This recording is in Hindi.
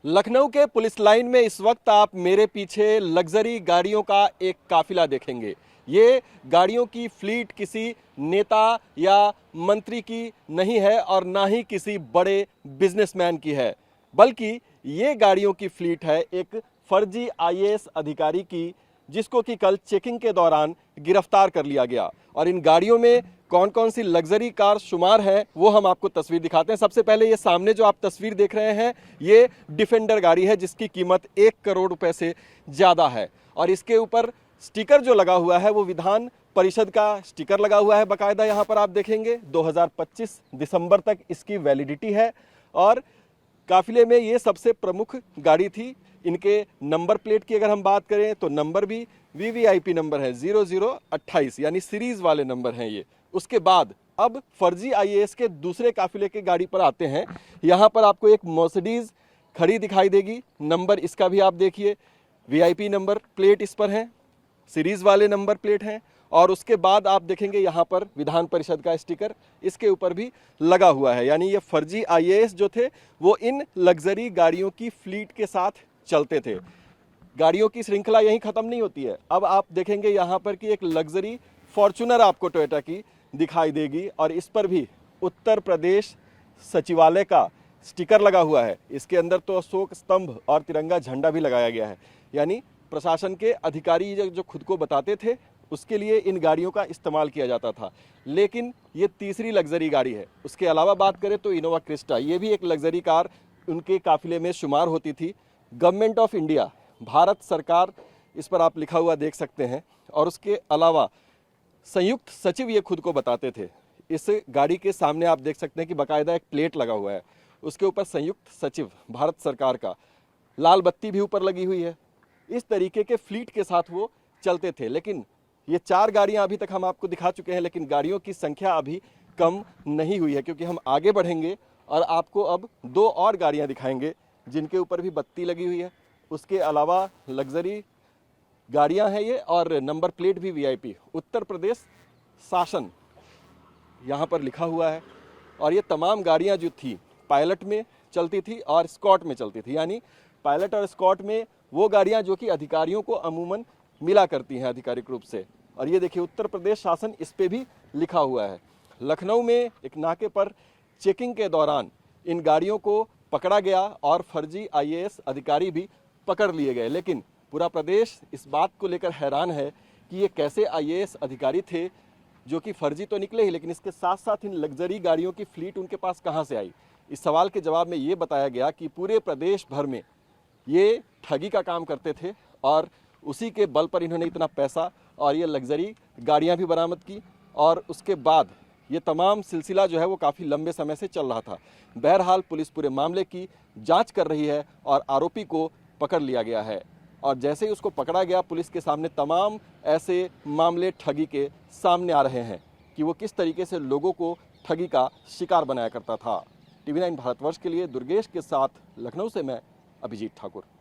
लखनऊ के पुलिस लाइन में इस वक्त आप मेरे पीछे लग्जरी गाड़ियों का एक काफिला देखेंगे। ये गाड़ियों की फ्लीट किसी नेता या मंत्री की नहीं है और ना ही किसी बड़े बिजनेसमैन की है, बल्कि ये गाड़ियों की फ्लीट है एक फर्जी आईएएस अधिकारी की, जिसको कि कल चेकिंग के दौरान गिरफ्तार कर लिया गया। और इन गाड़ियों में कौन कौन सी लग्जरी कार शुमार है वो हम आपको तस्वीर दिखाते हैं। सबसे पहले ये सामने जो आप तस्वीर देख रहे हैं ये डिफेंडर गाड़ी है, जिसकी कीमत 1 करोड़ रुपए से ज़्यादा है। और इसके ऊपर स्टिकर जो लगा हुआ है वो विधान परिषद का स्टिकर लगा हुआ है बाकायदा। यहाँ पर आप देखेंगे 2025 दिसंबर तक इसकी वैलिडिटी है। और काफिले में ये सबसे प्रमुख गाड़ी थी। इनके नंबर प्लेट की अगर हम बात करें तो नंबर भी वीवीआईपी नंबर है 0028, यानी सीरीज वाले नंबर हैं ये। उसके बाद अब फर्जी आईएएस के दूसरे काफिले के गाड़ी पर आते हैं। यहाँ पर आपको एक मर्सिडीज खड़ी दिखाई देगी, नंबर इसका भी आप देखिए, वीआईपी नंबर प्लेट इस पर है, सीरीज वाले नंबर प्लेट हैं। और उसके बाद आप देखेंगे यहाँ पर विधान परिषद का स्टिकर इसके ऊपर भी लगा हुआ है। यानी ये फर्जी आईएएस जो थे वो इन लग्जरी गाड़ियों की फ्लीट के साथ चलते थे। गाड़ियों की श्रृंखला यहीं खत्म नहीं होती है। अब आप देखेंगे यहाँ पर कि एक लग्जरी फॉर्च्यूनर आपको टोयोटा की दिखाई देगी और इस पर भी उत्तर प्रदेश सचिवालय का स्टिकर लगा हुआ है। इसके अंदर तो अशोक स्तंभ और तिरंगा झंडा भी लगाया गया है। यानी प्रशासन के अधिकारी जो खुद को बताते थे उसके लिए इन गाड़ियों का इस्तेमाल किया जाता था। लेकिन ये तीसरी लग्जरी गाड़ी है। उसके अलावा बात करें तो इनोवा क्रिस्टा, ये भी एक लग्जरी कार उनके काफिले में शुमार होती थी। गवर्नमेंट ऑफ इंडिया, भारत सरकार, इस पर आप लिखा हुआ देख सकते हैं। और उसके अलावा संयुक्त सचिव ये खुद को बताते थे। इस गाड़ी के सामने आप देख सकते हैं कि बाकायदा एक प्लेट लगा हुआ है, उसके ऊपर संयुक्त सचिव भारत सरकार का, लाल बत्ती भी ऊपर लगी हुई है। इस तरीके के फ्लीट के साथ वो चलते थे। लेकिन ये 4 गाड़ियां अभी तक हम आपको दिखा चुके हैं, लेकिन गाड़ियों की संख्या अभी कम नहीं हुई है, क्योंकि हम आगे बढ़ेंगे और आपको अब 2 और गाड़ियां दिखाएंगे जिनके ऊपर भी बत्ती लगी हुई है। उसके अलावा लग्जरी गाड़ियां हैं ये, और नंबर प्लेट भी वीआईपी उत्तर प्रदेश शासन यहाँ पर लिखा हुआ है। और ये तमाम गाड़ियां जो थी पायलट में चलती थी और स्कॉट में चलती थी। यानी पायलट और स्कॉट में वो गाड़ियां जो कि अधिकारियों को अमूमन मिला करती हैं आधिकारिक रूप से। और ये देखिए उत्तर प्रदेश शासन इस पे भी लिखा हुआ है। लखनऊ में एक नाके पर चेकिंग के दौरान इन गाड़ियों को पकड़ा गया और फर्जी आईएएस अधिकारी भी पकड़ लिए गए। लेकिन पूरा प्रदेश इस बात को लेकर हैरान है कि ये कैसे आईएएस अधिकारी थे जो कि फर्जी तो निकले ही, लेकिन इसके साथ साथ इन लग्जरी गाड़ियों की फ्लीट उनके पास कहाँ से आई। इस सवाल के जवाब में ये बताया गया कि पूरे प्रदेश भर में ये ठगी का काम करते थे और उसी के बल पर इन्होंने इतना पैसा और ये लग्जरी गाड़ियाँ भी बरामद की। और उसके बाद ये तमाम सिलसिला जो है वो काफ़ी लंबे समय से चल रहा था। बहरहाल पुलिस पूरे मामले की जांच कर रही है और आरोपी को पकड़ लिया गया है। और जैसे ही उसको पकड़ा गया, पुलिस के सामने तमाम ऐसे मामले ठगी के सामने आ रहे हैं कि वो किस तरीके से लोगों को ठगी का शिकार बनाया करता था। टीवी 9 भारतवर्ष के लिए दुर्गेश के साथ लखनऊ से मैं अभिजीत ठाकुर।